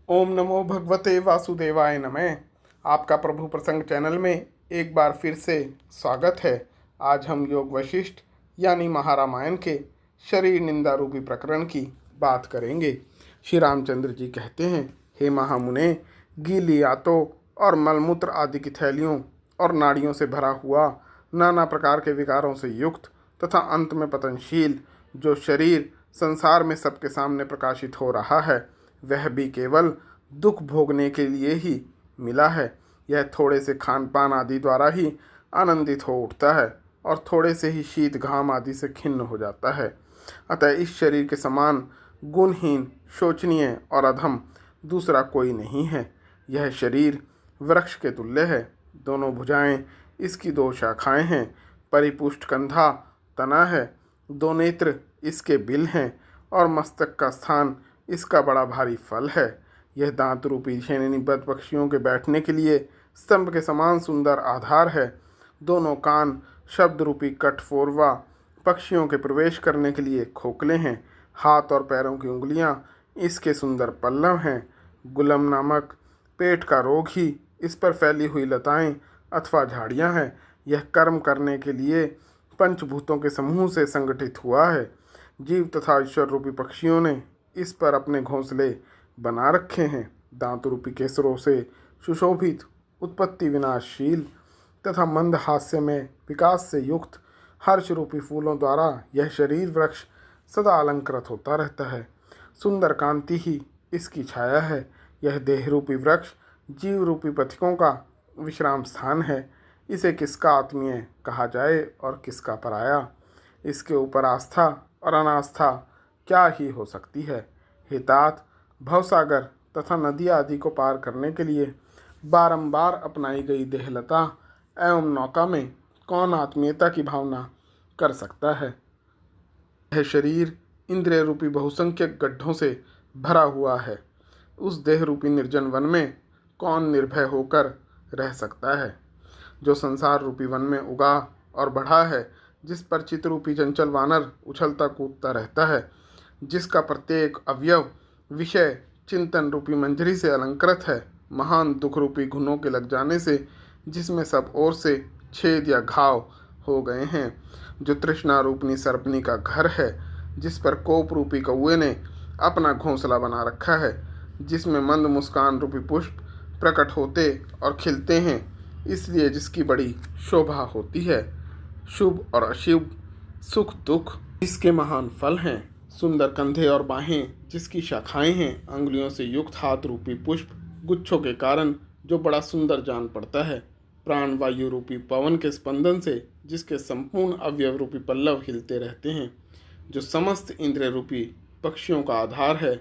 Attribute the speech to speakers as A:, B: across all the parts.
A: ओम नमो भगवते वासुदेवाय नमः। आपका प्रभु प्रसंग चैनल में एक बार फिर से स्वागत है। आज हम योग वशिष्ठ यानी महारामायण के शरीर निंदा रूपी प्रकरण की बात करेंगे। श्री रामचंद्र जी कहते हैं, हे महामुने, गीली आंतों और मलमूत्र आदि की थैलियों और नाड़ियों से भरा हुआ, नाना प्रकार के विकारों से युक्त तथा अंत में पतनशील जो शरीर संसार में सबके सामने प्रकाशित हो रहा है, वह भी केवल दुख भोगने के लिए ही मिला है। यह थोड़े से खान पान आदि द्वारा ही आनंदित हो उठता है और थोड़े से ही शीत घाम आदि से खिन्न हो जाता है। अतः इस शरीर के समान गुणहीन, शोचनीय और अधम दूसरा कोई नहीं है। यह शरीर वृक्ष के तुल्य है। दोनों भुजाएं इसकी दो शाखाएं हैं। परिपुष्ट कंधा तना है। दो नेत्र इसके बिल हैं और मस्तक का स्थान इसका बड़ा भारी फल है। यह दांत रूपी श्रेणीबद्ध पक्षियों के बैठने के लिए स्तंभ के समान सुंदर आधार है। दोनों कान शब्द रूपी कठफोरवा पक्षियों के प्रवेश करने के लिए खोखले हैं। हाथ और पैरों की उंगलियां इसके सुंदर पल्लव हैं। गुलम नामक पेट का रोग ही इस पर फैली हुई लताएं अथवा झाड़ियां हैं। यह कर्म करने के लिए पंचभूतों के समूह से संगठित हुआ है। जीव तथा ईश्वर रूपी पक्षियों ने इस पर अपने घोंसले बना रखे हैं। दांत रूपी केसरों से सुशोभित, उत्पत्ति विनाशशील तथा मंद हास्य में विकास से युक्त हर्ष रूपी फूलों द्वारा यह शरीर वृक्ष सदा अलंकृत होता रहता है। सुंदर कांति ही इसकी छाया है। यह देह रूपी वृक्ष जीव रूपी पथिकों का विश्राम स्थान है। इसे किसका आत्मीय कहा जाए और किसका पराया, इसके ऊपर आस्था और अनास्था क्या ही हो सकती है। हे तात, भवसागर तथा नदी आदि को पार करने के लिए बारंबार अपनाई गई देहलता एवं नौका में कौन आत्मीयता की भावना कर सकता है। यह शरीर इंद्रिय रूपी बहुसंख्यक गड्ढों से भरा हुआ है। उस देह रूपी निर्जन वन में कौन निर्भय होकर रह सकता है। जो संसार रूपी वन में उगा और बढ़ा है, जिस पर चित्त रूपी चंचल वानर उछलता कूदता रहता है, जिसका प्रत्येक अवयव विषय चिंतन रूपी मंजरी से अलंकृत है, महान दुख रूपी घुनों के लग जाने से जिसमें सब ओर से छेद या घाव हो गए हैं, जो तृष्णा रूपनी सर्पनी का घर है, जिस पर कोप रूपी कौए ने अपना घोंसला बना रखा है, जिसमें मंद मुस्कान रूपी पुष्प प्रकट होते और खिलते हैं, इसलिए जिसकी बड़ी शोभा होती है। शुभ और अशुभ, सुख दुख इसके महान फल हैं। सुंदर कंधे और बाहें जिसकी शाखाएं हैं, अंगुलियों से युक्त हाथ रूपी पुष्प गुच्छों के कारण जो बड़ा सुंदर जान पड़ता है। प्राण वायु रूपी पवन के स्पंदन से जिसके संपूर्ण अवयव रूपी पल्लव हिलते रहते हैं, जो समस्त इंद्रिय रूपी पक्षियों का आधार है।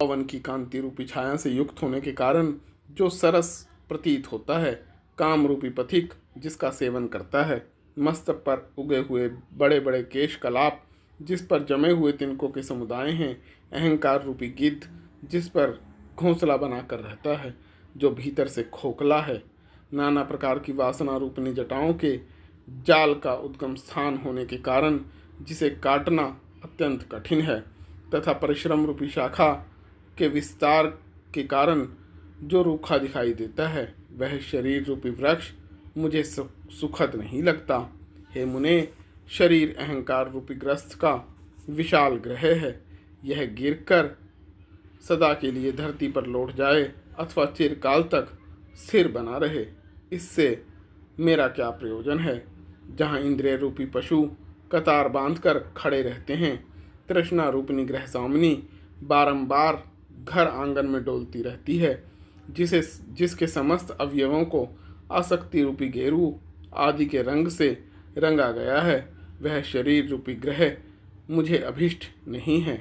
A: पवन की कांति रूपी छाया से युक्त होने के कारण जो सरस प्रतीत होता है। काम रूपी पथिक जिसका सेवन करता है। मस्तक पर उगे हुए बड़े बड़े केश कलाप जिस पर जमे हुए तिनकों के समुदाय हैं। अहंकार रूपी गिद्ध जिस पर घोंसला बनाकर रहता है, जो भीतर से खोखला है। नाना प्रकार की वासना रूपनी जटाओं के जाल का उद्गम स्थान होने के कारण जिसे काटना अत्यंत कठिन है, तथा परिश्रम रूपी शाखा के विस्तार के कारण जो रूखा दिखाई देता है, वह शरीर रूपी वृक्ष मुझे सुखद नहीं लगता। हे मुने, शरीर अहंकार रूपी ग्रस्त का विशाल ग्रह है। यह गिरकर सदा के लिए धरती पर लौट जाए अथवा चिरकाल तक स्थिर बना रहे, इससे मेरा क्या प्रयोजन है। जहाँ इंद्रिय रूपी पशु कतार बांधकर खड़े रहते हैं, तृष्णा रूपनी ग्रह सामनी बारंबार घर आंगन में डोलती रहती है, जिसके समस्त अवयवों को आसक्ति रूपी गेरू आदि के रंग से रंगा गया है, वह शरीर रूपी ग्रह मुझे अभिष्ट नहीं है।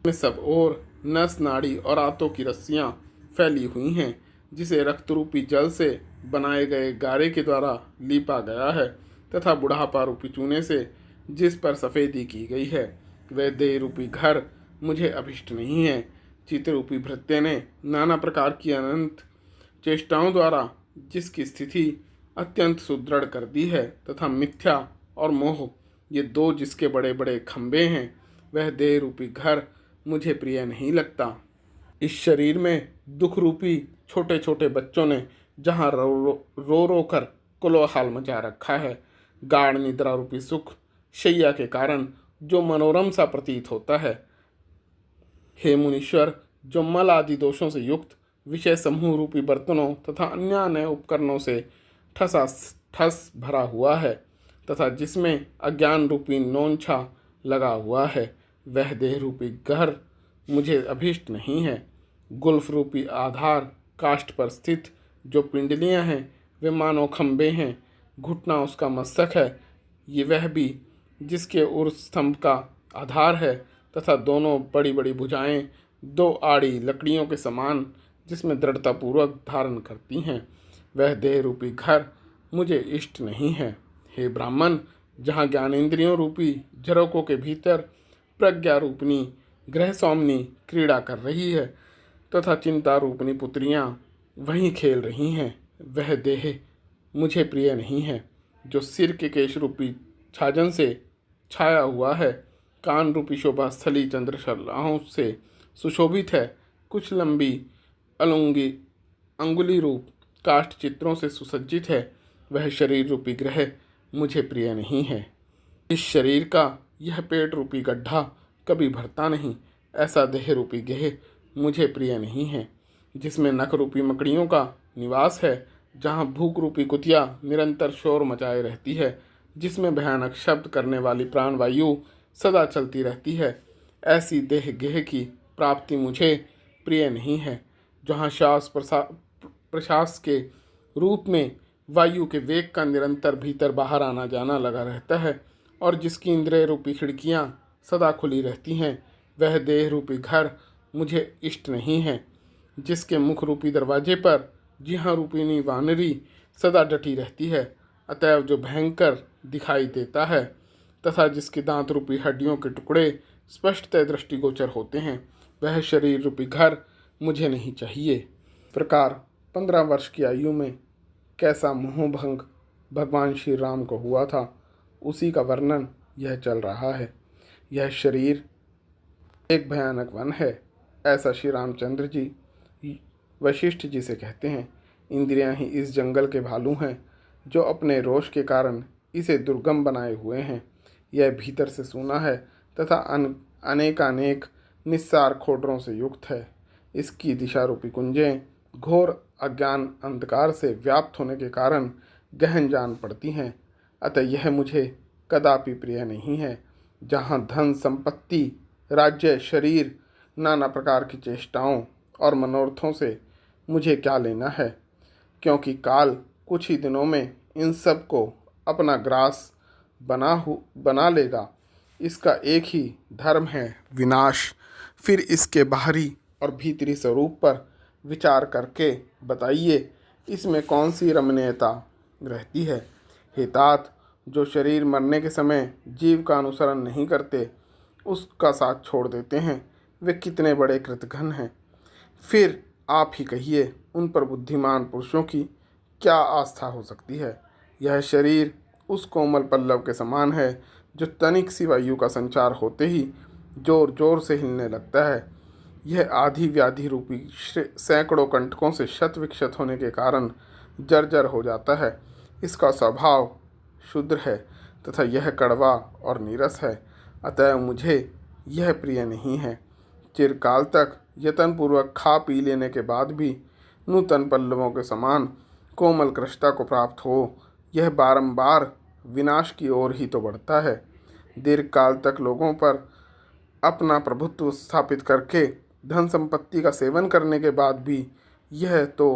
A: में सब ओर नस नाड़ी और आंतों की रस्सियां फैली हुई हैं, जिसे रक्त रूपी जल से बनाए गए गारे के द्वारा लीपा गया है, तथा बुढ़ापा रूपी चूने से जिस पर सफ़ेदी की गई है, वह देह रूपी घर मुझे अभिष्ट नहीं है। चित्त रूपी भृत्य ने नाना प्रकार की अनंत चेष्टाओं द्वारा जिसकी स्थिति अत्यंत सुदृढ़ कर दी है, तथा मिथ्या और मोह ये दो जिसके बड़े बड़े खंभे हैं, वह देह रूपी घर मुझे प्रिय नहीं लगता। इस शरीर में दुख रूपी छोटे छोटे बच्चों ने जहाँ रो रो कर कोलाहल मचा रखा है, गाढ़ निद्रा रूपी सुख शैया के कारण जो मनोरम सा प्रतीत होता है, हे मुनीश्वर, जो मल आदि दोषों से युक्त विषय समूह रूपी बर्तनों तथा अन्य अन्य उपकरणों से ठसा ठस भरा हुआ है तथा जिसमें अज्ञान रूपी नोंछा लगा हुआ है, वह देह रूपी घर मुझे अभीष्ट नहीं है। गुल्फ रूपी आधार काष्ठ पर स्थित जो पिंडलियां हैं वे मानो खंबे हैं, घुटना उसका मस्तक है, ये वह भी जिसके उर्ध्व स्तंभ का आधार है तथा दोनों बड़ी बड़ी भुजाएं दो आड़ी लकड़ियों के समान जिसमें दृढ़तापूर्वक धारण करती हैं, वह देह रूपी घर मुझे इष्ट नहीं है। हे ब्राह्मण, जहाँ ज्ञानेंद्रियों रूपी झरोकों के भीतर प्रज्ञा रूपनी ग्रह स्वामिनी क्रीड़ा कर रही है तथा चिंता रूपनी पुत्रियाँ वहीं खेल रही हैं, वह देह मुझे प्रिय नहीं है। जो सिर के केश रूपी छाजन से छाया हुआ है, कान रूपी शोभा स्थली चंद्रशलाओं से सुशोभित है, कुछ लंबी अलुंगी अंगुली रूप काष्ठ चित्रों से सुसज्जित है, वह शरीर रूपी ग्रह मुझे प्रिय नहीं है। इस शरीर का यह पेट रूपी गड्ढा कभी भरता नहीं, ऐसा देह रूपी गेह मुझे प्रिय नहीं है। जिसमें नख रूपी मकड़ियों का निवास है, जहाँ भूख रूपी कुतिया निरंतर शोर मचाए रहती है, जिसमें भयानक शब्द करने वाली प्राणवायु सदा चलती रहती है, ऐसी देह गेह की प्राप्ति मुझे प्रिय नहीं है। जहाँ श्वास प्रश्वास के रूप में वायु के वेग का निरंतर भीतर बाहर आना जाना लगा रहता है और जिसकी इंद्रिय रूपी खिड़कियाँ सदा खुली रहती हैं, वह देह रूपी घर मुझे इष्ट नहीं है। जिसके मुख रूपी दरवाजे पर जिहाँ रूपिणी वानरी सदा डटी रहती है, अतएव जो भयंकर दिखाई देता है तथा जिसके दांत रूपी हड्डियों के टुकड़े स्पष्टतः दृष्टिगोचर होते हैं, वह शरीर रूपी घर मुझे नहीं चाहिए। प्रकार 15 वर्ष की आयु में कैसा मोहभंग भगवान श्री राम को हुआ था, उसी का वर्णन यह चल रहा है। यह शरीर एक भयानक वन है, ऐसा श्री रामचंद्र जी वशिष्ठ जी से कहते हैं। इंद्रियां ही इस जंगल के भालू हैं जो अपने रोष के कारण इसे दुर्गम बनाए हुए हैं। यह भीतर से सूना है तथा अनेकानेक निस्सार खोडरों से युक्त है। इसकी दिशा रूपी कुंजें घोर अज्ञान अंधकार से व्याप्त होने के कारण गहन जान पड़ती हैं, अतः यह मुझे कदापि प्रिय नहीं है। जहाँ धन संपत्ति राज्य शरीर नाना प्रकार की चेष्टाओं और मनोरथों से मुझे क्या लेना है, क्योंकि काल कुछ ही दिनों में इन सब को अपना ग्रास बना लेगा। इसका एक ही धर्म है, विनाश। फिर इसके बाहरी और भीतरी स्वरूप पर विचार करके बताइए, इसमें कौन सी रमणीयता रहती है। हे तात, जो शरीर मरने के समय जीव का अनुसरण नहीं करते, उसका साथ छोड़ देते हैं, वे कितने बड़े कृतघ्न हैं। फिर आप ही कहिए, उन पर बुद्धिमान पुरुषों की क्या आस्था हो सकती है। यह शरीर उस कोमल पल्लव के समान है जो तनिक सी वायु का संचार होते ही जोर जोर से हिलने लगता है। यह आधी व्याधि रूपी सैकड़ों कंटकों से शत विक्षत होने के कारण जर्जर हो जाता है। इसका स्वभाव शुद्र है तथा यह कड़वा और नीरस है, अतः मुझे यह प्रिय नहीं है। चिरकाल तक यतनपूर्वक खा पी लेने के बाद भी नूतन पल्लवों के समान कोमल कृष्णता को प्राप्त हो, यह बारंबार विनाश की ओर ही तो बढ़ता है। दीर्घ काल तक लोगों पर अपना प्रभुत्व स्थापित करके धन संपत्ति का सेवन करने के बाद भी यह तो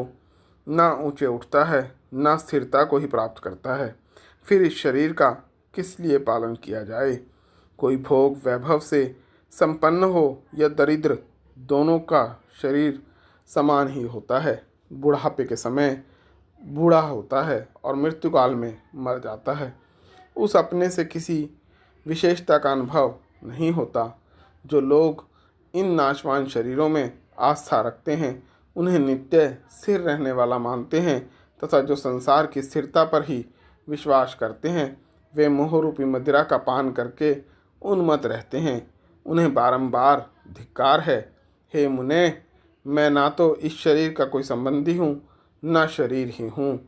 A: ना ऊंचे उठता है, ना स्थिरता को ही प्राप्त करता है। फिर इस शरीर का किस लिए पालन किया जाए। कोई भोग वैभव से संपन्न हो या दरिद्र, दोनों का शरीर समान ही होता है। बुढ़ापे के समय बूढ़ा होता है और मृत्युकाल में मर जाता है। उस अपने से किसी विशेषता का अनुभव नहीं होता। जो लोग इन नाशवान शरीरों में आस्था रखते हैं, उन्हें नित्य स्थिर रहने वाला मानते हैं तथा जो संसार की स्थिरता पर ही विश्वास करते हैं, वे मोहरूपी मदिरा का पान करके उन्मत्त रहते हैं। उन्हें बारंबार धिक्कार है। हे मुने, मैं ना तो इस शरीर का कोई संबंधी हूँ, ना शरीर ही हूँ,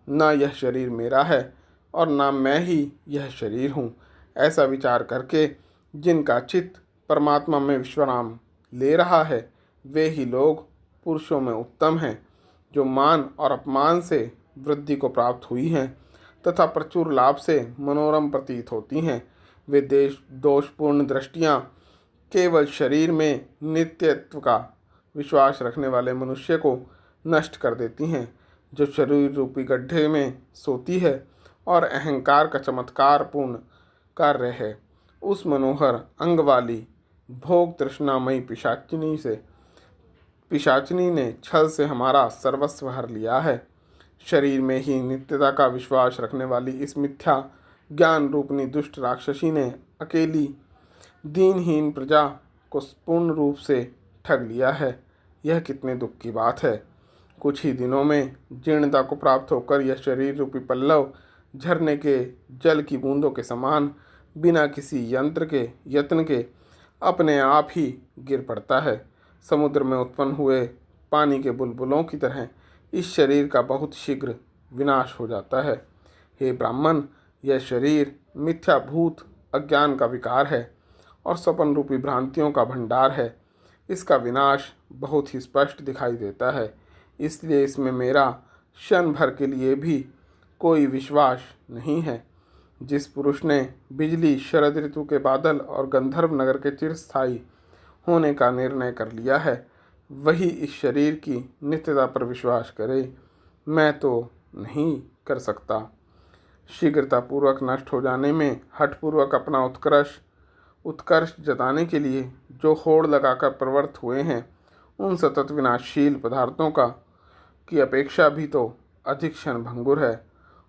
A: ना यह शरीर मेरा है और ना मैं ही यह शरीर हूँ। ऐसा विचार करके जिनका चित्त परमात्मा में विश्राम ले रहा है, वे ही लोग पुरुषों में उत्तम हैं, जो मान और अपमान से वृद्धि को प्राप्त हुई हैं तथा प्रचुर लाभ से मनोरम प्रतीत होती हैं। वे दोषपूर्ण दृष्टियाँ केवल शरीर में नित्यत्व का विश्वास रखने वाले मनुष्य को नष्ट कर देती हैं, जो शरीर रूपी गड्ढे में सोती है और अहंकार का चमत्कारपूर्ण कार्य है। उस मनोहर अंग वाली भोग तृष्णामयी पिशाचिनी ने छल से हमारा सर्वस्व हर लिया है। शरीर में ही नित्यता का विश्वास रखने वाली इस मिथ्या ज्ञान रूपनी दुष्ट राक्षसी ने अकेली दीनहीन प्रजा को पूर्ण रूप से ठग लिया है। यह कितने दुख की बात है। कुछ ही दिनों में जीर्णता को प्राप्त होकर यह शरीर रूपी पल्लव झरने के जल की बूंदों के समान बिना किसी यंत्र के यत्न के अपने आप ही गिर पड़ता है। समुद्र में उत्पन्न हुए पानी के बुलबुलों की तरह इस शरीर का बहुत शीघ्र विनाश हो जाता है। हे ब्राह्मण, यह शरीर मिथ्याभूत अज्ञान का विकार है और स्वप्न रूपी भ्रांतियों का भंडार है। इसका विनाश बहुत ही स्पष्ट दिखाई देता है, इसलिए इसमें मेरा क्षण भर के लिए भी कोई विश्वास नहीं है। जिस पुरुष ने बिजली, शरद ऋतु के बादल और गंधर्व नगर के चिरस्थायी होने का निर्णय कर लिया है, वही इस शरीर की नित्यता पर विश्वास करे। मैं तो नहीं कर सकता। शीघ्रतापूर्वक नष्ट हो जाने में हठपूर्वक अपना उत्कर्ष जताने के लिए जो होड़ लगाकर प्रवृत्त हुए हैं, उन सतत विनाशशील पदार्थों की अपेक्षा भी तो अधिक क्षणभंगुर है।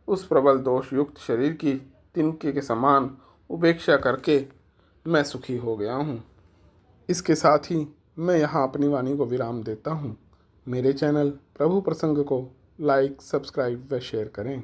A: उस प्रबल दोष युक्त शरीर की तिनके के समान उपेक्षा करके मैं सुखी हो गया हूँ। इसके साथ ही मैं यहाँ अपनी वाणी को विराम देता हूँ। मेरे चैनल प्रभु प्रसंग को लाइक, सब्सक्राइब व शेयर करें।